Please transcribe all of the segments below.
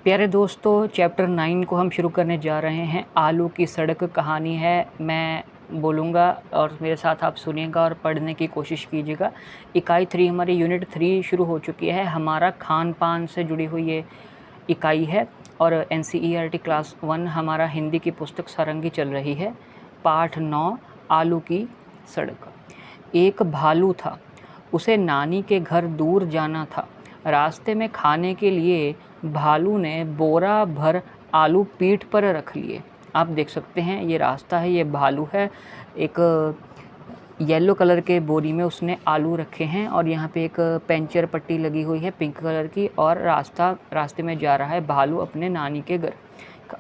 प्यारे दोस्तों, चैप्टर 9 को हम शुरू करने जा रहे हैं। आलू की सड़क कहानी है। मैं बोलूँगा और मेरे साथ आप सुनिएगा और पढ़ने की कोशिश कीजिएगा। इकाई 3 हमारी यूनिट 3 शुरू हो चुकी है। हमारा खान पान से जुड़ी हुई ये इकाई है और NCERT क्लास 1 हमारा हिंदी की पुस्तक सारंगी चल रही है। पाठ 9 आलू की सड़क। एक भालू था, उसे नानी के घर दूर जाना था। रास्ते में खाने के लिए भालू ने बोरा भर आलू पीठ पर रख लिए। आप देख सकते हैं ये रास्ता है, ये भालू है। एक येलो कलर के बोरी में उसने आलू रखे हैं और यहाँ पे एक पंचर पट्टी लगी हुई है पिंक कलर की और रास्ते में जा रहा है भालू अपने नानी के घर।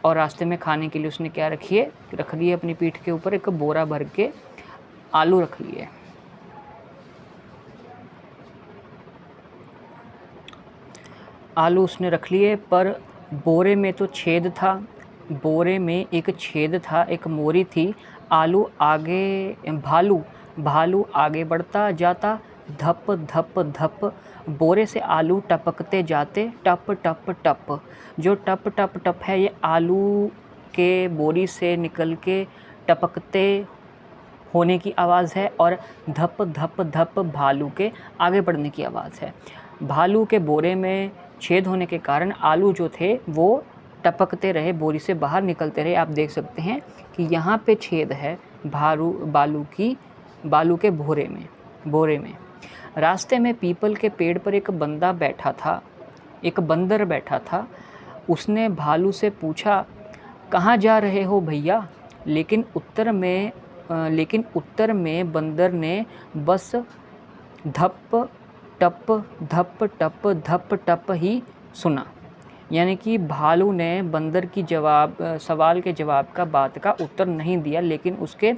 और रास्ते में खाने के लिए उसने क्या रख लिए अपनी पीठ के ऊपर एक बोरा भर के आलू रख लिए। आलू उसने रख लिए पर बोरे में तो छेद था। बोरे में एक छेद था, एक मोरी थी। भालू आगे बढ़ता जाता। धप धप धप बोरे से आलू टपकते जाते। टप टप टप। जो टप टप टप है ये आलू के बोरी से निकल के टपकते होने की आवाज़ है और धप धप धप भालू के आगे बढ़ने की आवाज़ है। भालू के बोरे में छेद होने के कारण आलू जो थे वो टपकते रहे, बोरी से बाहर निकलते रहे। आप देख सकते हैं कि यहाँ पे छेद है बालू के बोरे में। रास्ते में पीपल के पेड़ पर एक बंदर बैठा था। उसने भालू से पूछा, कहाँ जा रहे हो भैया? लेकिन उत्तर में बंदर ने बस धप टप टप ही सुना। यानी कि भालू ने बंदर की सवाल के जवाब का बात का उत्तर नहीं दिया, लेकिन उसके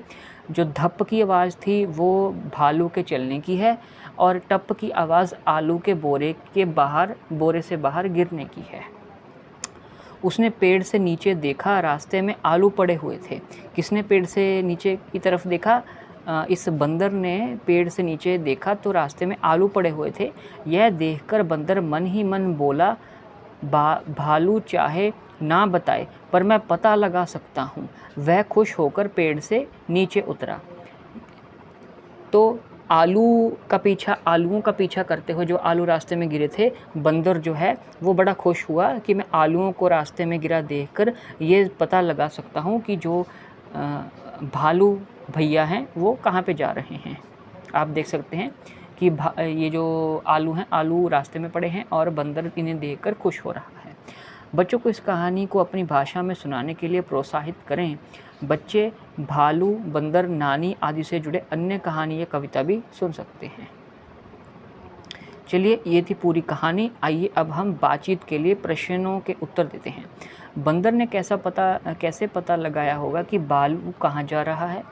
जो धप की आवाज़ थी वो भालू के चलने की है और टप की आवाज़ आलू के बोरे से बाहर गिरने की है। उसने पेड़ से नीचे देखा, रास्ते में आलू पड़े हुए थे। किसने पेड़ से नीचे की तरफ देखा? इस बंदर ने पेड़ से नीचे देखा तो रास्ते में आलू पड़े हुए थे। यह देखकर बंदर मन ही मन बोला, भालू चाहे ना बताए पर मैं पता लगा सकता हूँ। वह खुश होकर पेड़ से नीचे उतरा। तो आलूओं का पीछा करते हुए जो आलू रास्ते में गिरे थे, बंदर जो है वो बड़ा खुश हुआ कि मैं आलूओं को रास्ते में गिरा देखकर ये पता लगा सकता हूँ कि जो भालू भैया हैं वो कहाँ पे जा रहे हैं। आप देख सकते हैं कि ये जो आलू हैं, आलू रास्ते में पड़े हैं और बंदर इन्हें देखकर खुश हो रहा है। बच्चों को इस कहानी को अपनी भाषा में सुनाने के लिए प्रोत्साहित करें। बच्चे भालू, बंदर, नानी आदि से जुड़े अन्य कहानी या कविता भी सुन सकते हैं। चलिए, ये थी पूरी कहानी। आइए अब हम बातचीत के लिए प्रश्नों के उत्तर देते हैं। बंदर ने कैसे पता लगाया होगा कि भालू कहाँ जा रहा है?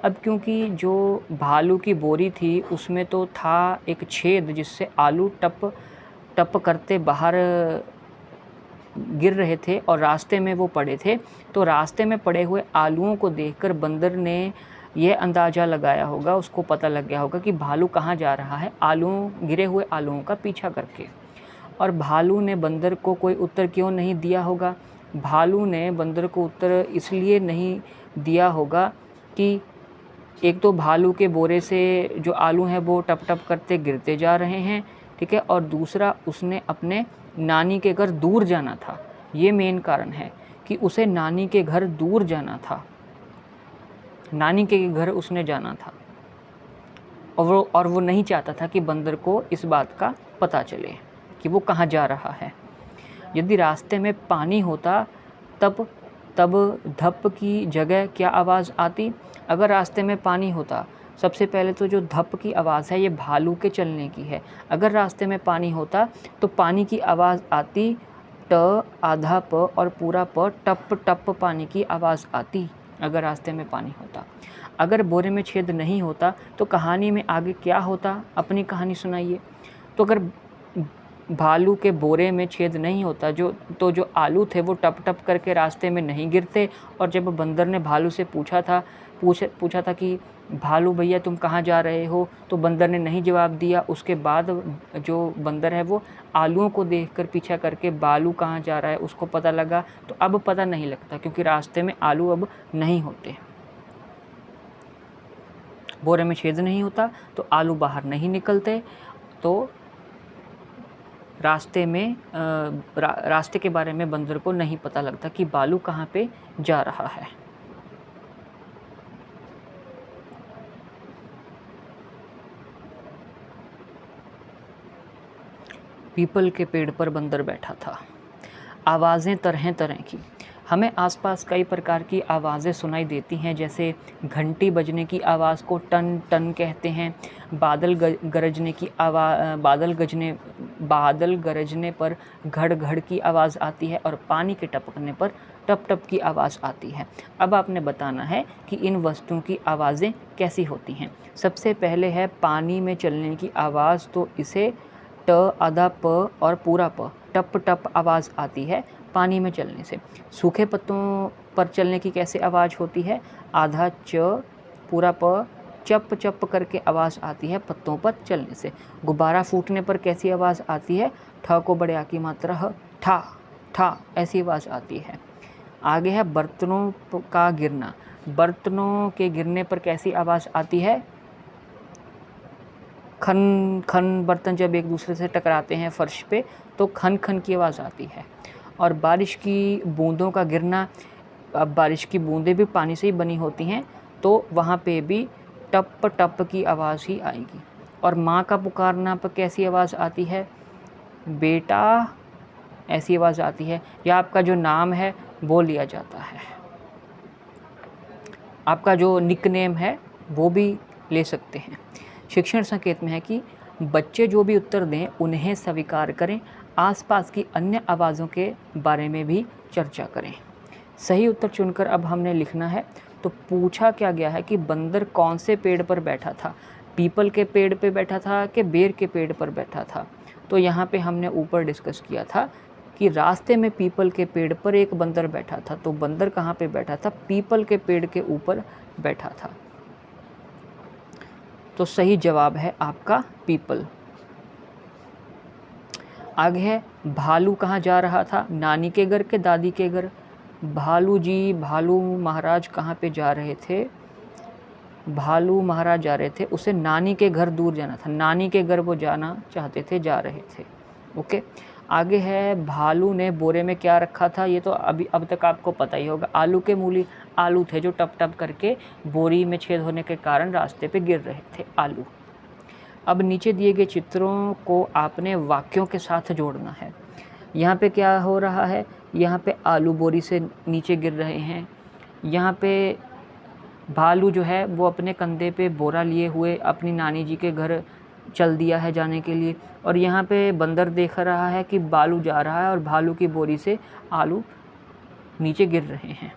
अब क्योंकि जो भालू की बोरी थी उसमें तो था एक छेद जिससे आलू टप टप करते बाहर गिर रहे थे और रास्ते में वो पड़े थे। तो रास्ते में पड़े हुए आलूओं को देखकर बंदर ने यह अंदाज़ा लगाया होगा, उसको पता लग गया होगा कि भालू कहाँ जा रहा है, गिरे हुए आलूओं का पीछा करके। और भालू ने बंदर को कोई उत्तर क्यों नहीं दिया होगा? भालू ने बंदर को उत्तर इसलिए नहीं दिया होगा कि एक तो भालू के बोरे से जो आलू हैं वो टप टप करते गिरते जा रहे हैं, ठीक है, और दूसरा उसने अपने नानी के घर दूर जाना था। ये मेन कारण है कि उसे नानी के घर दूर जाना था, नानी के घर उसने जाना था और वो नहीं चाहता था कि बंदर को इस बात का पता चले कि वो कहाँ जा रहा है। यदि रास्ते में पानी होता तब धप की जगह क्या आवाज़ आती? अगर रास्ते में पानी होता, सबसे पहले तो जो धप की आवाज़ है ये भालू के चलने की है। अगर रास्ते में पानी होता तो पानी की आवाज़ आती ट, आधा प और पूरा प, टप टप पानी की आवाज़ आती अगर रास्ते में पानी होता। अगर बोरे में छेद नहीं होता तो कहानी में आगे क्या होता? अपनी कहानी सुनाइए। तो अगर भालू के बोरे में छेद नहीं होता, जो आलू थे वो टप टप करके रास्ते में नहीं गिरते। और जब बंदर ने भालू से पूछा था कि भालू भैया तुम कहाँ जा रहे हो, तो बंदर ने नहीं जवाब दिया। उसके बाद जो बंदर है वो आलूओं को देखकर पीछा करके भालू कहाँ जा रहा है उसको पता लगा। तो अब पता नहीं लगता क्योंकि रास्ते में आलू अब नहीं होते, बोरे में छेद नहीं होता तो आलू बाहर नहीं निकलते। तो रास्ते के बारे में बंदर को नहीं पता लगता कि भालू कहाँ पे जा रहा है। पीपल के पेड़ पर बंदर बैठा था। आवाज़ें तरह तरह की। हमें आसपास कई प्रकार की आवाज़ें सुनाई देती हैं, जैसे घंटी बजने की आवाज़ को टन टन कहते हैं। बादल गरजने पर घड़ घड़ की आवाज़ आती है और पानी के टपकने पर टप टप की आवाज़ आती है। अब आपने बताना है कि इन वस्तुओं की आवाज़ें कैसी होती हैं। सबसे पहले है पानी में चलने की आवाज़, तो इसे ट, आधा प और पूरा प, टप टप आवाज़ आती है पानी में चलने से। सूखे पत्तों पर चलने की कैसे आवाज़ होती है, आधा च पूरा प, चप चप करके आवाज़ आती है पत्तों पर चलने से। गुब्बारा फूटने पर कैसी आवाज़ आती है, ठ को बड़े आ की मात्रा ह, ठा ठा ऐसी आवाज़ आती है। आगे है बर्तनों का गिरना। बर्तनों के गिरने पर कैसी आवाज़ आती है, खन खन। बर्तन जब एक दूसरे से टकराते हैं फर्श पे तो खन खन की आवाज़ आती है। और बारिश की बूंदों का गिरना, अब बारिश की बूंदें भी पानी से ही बनी होती हैं तो वहाँ पे भी टप टप की आवाज़ ही आएगी। और माँ का पुकारना पर कैसी आवाज़ आती है, बेटा ऐसी आवाज़ आती है। या आपका जो नाम है वो लिया जाता है, आपका जो निकनेम है वो भी ले सकते हैं। शिक्षण संकेत में है कि बच्चे जो भी उत्तर दें उन्हें स्वीकार करें, आसपास की अन्य आवाज़ों के बारे में भी चर्चा करें। सही उत्तर चुनकर अब हमने लिखना है। तो पूछा क्या गया है कि बंदर कौन से पेड़ पर बैठा था, पीपल के पेड़ पे बैठा था कि बेर के पेड़ पर बैठा था। तो यहाँ पे हमने ऊपर डिस्कस किया था कि रास्ते में पीपल के पेड़ पर एक बंदर बैठा था। तो बंदर कहाँ पे बैठा था, पीपल के पेड़ के ऊपर बैठा था। तो सही जवाब है आपका पीपल। आगे है भालू कहाँ जा रहा था, नानी के घर के दादी के घर। भालू महाराज कहाँ पे जा रहे थे, भालू महाराज जा रहे थे, उसे नानी के घर दूर जाना था, नानी के घर वो जाना चाहते थे, जा रहे थे। ओके। आगे है भालू ने बोरे में क्या रखा था, ये तो अब तक आपको पता ही होगा, आलू के मूली। आलू थे जो टप टप करके बोरी में छेद होने के कारण रास्ते पे गिर रहे थे, आलू। अब नीचे दिए गए चित्रों को आपने वाक्यों के साथ जोड़ना है। यहाँ पे क्या हो रहा है, यहाँ पे आलू बोरी से नीचे गिर रहे हैं। यहाँ पे भालू जो है वो अपने कंधे पे बोरा लिए हुए अपनी नानी जी के घर चल दिया है जाने के लिए। और यहाँ पे बंदर देख रहा है कि भालू जा रहा है और भालू की बोरी से आलू नीचे गिर रहे हैं।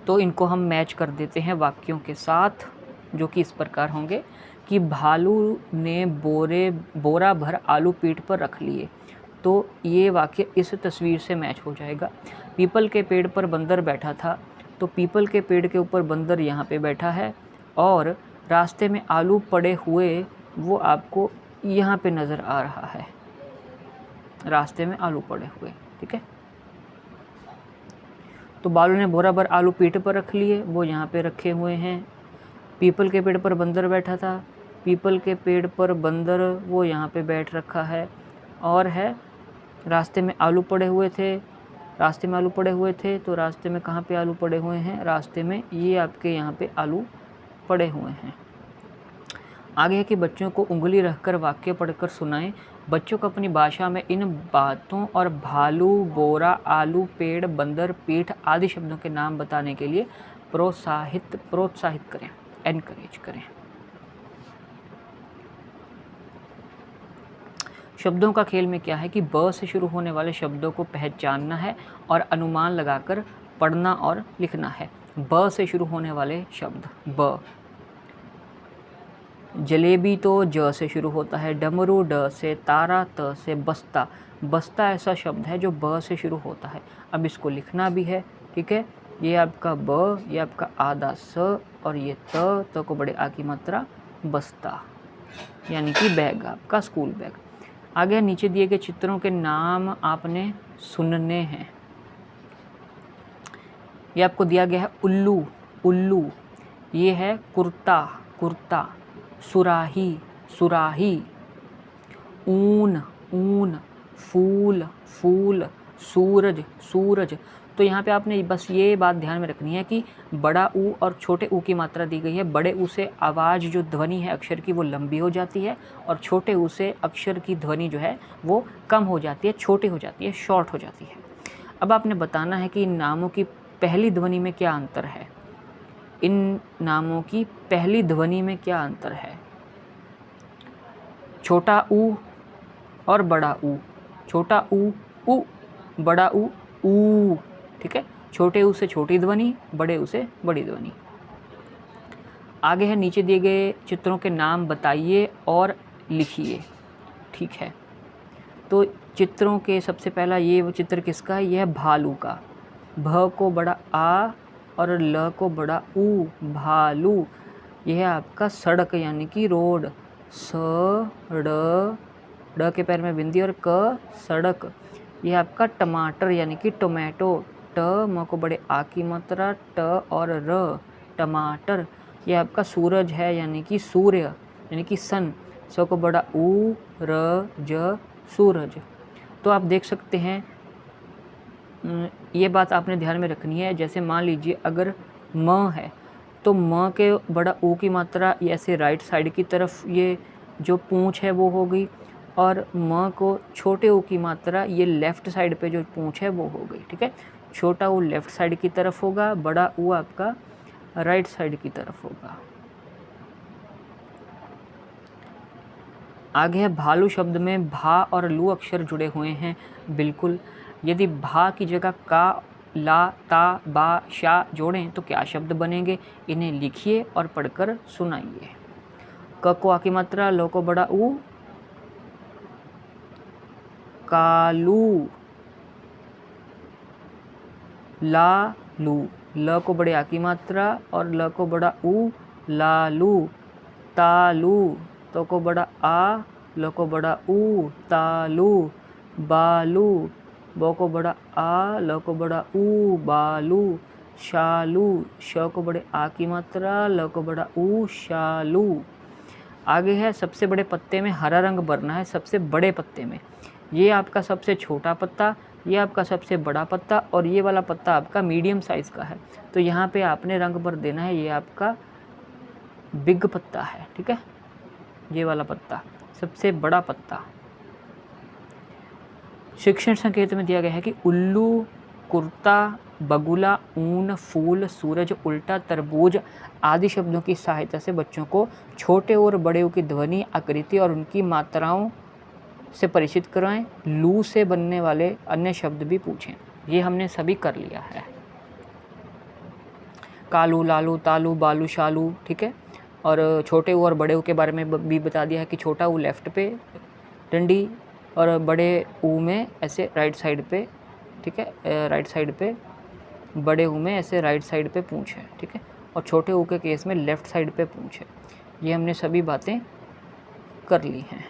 तो इनको हम मैच कर देते हैं वाक्यों के साथ, जो कि इस प्रकार होंगे कि भालू ने बोरा भर आलू पीठ पर रख लिए। तो ये वाक्य इस तस्वीर से मैच हो जाएगा। पीपल के पेड़ पर बंदर बैठा था, तो पीपल के पेड़ के ऊपर बंदर यहाँ पे बैठा है और रास्ते में आलू पड़े हुए वो आपको यहाँ पे नज़र आ रहा है, रास्ते में आलू पड़े हुए। ठीक है। तो भालू ने बोरा भर आलू पीठ पर रख लिए, वो यहाँ पे रखे हुए हैं। पीपल के पेड़ पर बंदर बैठा था, पीपल के पेड़ पर बंदर वो यहाँ पे बैठ रखा है। और है रास्ते में आलू पड़े हुए थे, रास्ते में आलू पड़े हुए थे, तो रास्ते में कहाँ पे आलू पड़े हुए हैं, रास्ते में ये आपके यहाँ पे आलू पड़े हुए हैं। आगे है कि बच्चों को उंगली रखकर वाक्य पढ़कर सुनाएं। बच्चों को अपनी भाषा में इन बातों और भालू, बोरा, आलू, पेड़, बंदर, पीठ आदि शब्दों के नाम बताने के लिए प्रोत्साहित करें, एनकरेज करें। शब्दों का खेल में क्या है कि ब से शुरू होने वाले शब्दों को पहचानना है और अनुमान लगाकर पढ़ना और लिखना है। ब से शुरू होने वाले शब्द, ब, जलेबी तो ज से शुरू होता है, डमरू ड से, तारा त से, बस्ता, बस्ता ऐसा शब्द है जो ब से शुरू होता है। अब इसको लिखना भी है, ठीक है। ये आपका ब, ये आपका आधा स और ये त को बड़े आ की मात्रा बस्ता, यानी कि बैग, आपका स्कूल बैग। आगे नीचे दिए गए चित्रों के नाम आपने सुनने हैं। ये आपको दिया गया है उल्लू, उल्लू। ये है कुर्ता, कुर्ता। सुराही, सुराही। ऊन, ऊन। फूल, फूल। सूरज, सूरज। तो यहाँ पे आपने बस ये बात ध्यान में रखनी है कि बड़ा ऊ और छोटे ऊ की मात्रा दी गई है। बड़े ऊ से आवाज़ जो ध्वनि है अक्षर की वो लंबी हो जाती है और छोटे ऊ से अक्षर की ध्वनि जो है वो कम हो जाती है, छोटी हो जाती है, शॉर्ट हो जाती है। अब आपने बताना है कि इन नामों की पहली ध्वनि में क्या अंतर है। इन नामों की पहली ध्वनि में क्या अंतर है। छोटा ऊ और बड़ा ऊ। छोटा ऊ उ, बड़ा ऊ, ठीक है। छोटे ऊ से छोटी ध्वनि, बड़े ऊ से बड़ी ध्वनि। आगे है नीचे दिए गए चित्रों के नाम बताइए और लिखिए, ठीक है। तो चित्रों के सबसे पहला ये वो चित्र किसका है, यह भालू का। भ को बड़ा आ और ल को बड़ा ऊ, भालू। यह है आपका सड़क यानी कि रोड। स ड़ के पैर में बिंदी और क, सड़क। यह आपका टमाटर यानी कि टोमेटो। ट म को बड़े आ की मात्रा, ट और र, टमाटर। यह आपका सूरज है यानी कि सूर्य यानी कि सन। स को बड़ा ऊ, र, ज, सूरज। तो आप देख सकते हैं ये बात आपने ध्यान में रखनी है। जैसे मान लीजिए अगर म है तो म के बड़ा ऊ की मात्रा ऐसे राइट साइड की तरफ ये जो पूंछ है वो हो गई, और म को छोटे ऊ की मात्रा ये लेफ़्ट साइड पे जो पूंछ है वो हो गई, ठीक है। छोटा ऊ लेफ़्ट साइड की तरफ होगा, बड़ा ऊ आपका राइट साइड की तरफ होगा। आगे है भालू शब्द में भा और लू अक्षर जुड़े हुए हैं। बिल्कुल। यदि भा की जगह का, ला, ता, बा, शा जोड़ें तो क्या शब्द बनेंगे, इन्हें लिखिए और पढ़कर सुनाइए। क को आ की मात्रा, लो को बड़ा ऊ, कालू। लालू। ल को बड़े आ की मात्रा और ल को बड़ा ऊ, लालू। तालू। तो को बड़ा आ, ल को बड़ा ऊ, तालू। बालू। ब को बड़ा आ, ल को बड़ा ऊ, बालू। शालू। श को बड़े आ की मात्रा, ल को बड़ा ऊ, शालू। आगे है सबसे बड़े पत्ते में हरा रंग भरना है। सबसे बड़े पत्ते में ये आपका सबसे छोटा पत्ता, ये आपका सबसे बड़ा पत्ता और ये वाला पत्ता आपका मीडियम साइज़ का है। तो यहाँ पे आपने रंग भर देना है, ये आपका बिग पत्ता है, ठीक है। ये वाला पत्ता सबसे बड़ा पत्ता। शिक्षण संकेत में दिया गया है कि उल्लू, कुर्ता, बगुला, ऊन, फूल, सूरज, उल्टा, तरबूज आदि शब्दों की सहायता से बच्चों को छोटे और बड़े की ध्वनि, आकृति और उनकी मात्राओं से परिचित कराएं। लू से बनने वाले अन्य शब्द भी पूछें। ये हमने सभी कर लिया है। कालू, लालू, तालू, बालू, शालू, ठीक है। और छोटे ऊ और बड़े ऊ के बारे में भी बता दिया है कि छोटा ऊ लेफ़्ट पे डंडी और बड़े ऊ में ऐसे राइट साइड पे, ठीक है, राइट साइड पे। बड़े ऊ में ऐसे राइट साइड पे पूंछ है, ठीक है। और छोटे ऊ के केस में लेफ़्ट साइड पे पूंछ है। ये हमने सभी बातें कर ली हैं।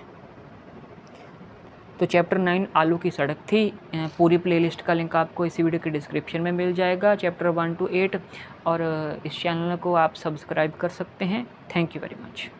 तो चैप्टर 9 आलू की सड़क थी। पूरी प्लेलिस्ट का लिंक आपको इसी वीडियो के डिस्क्रिप्शन में मिल जाएगा, चैप्टर 1 to 8। और इस चैनल को आप सब्सक्राइब कर सकते हैं। Thank you very much.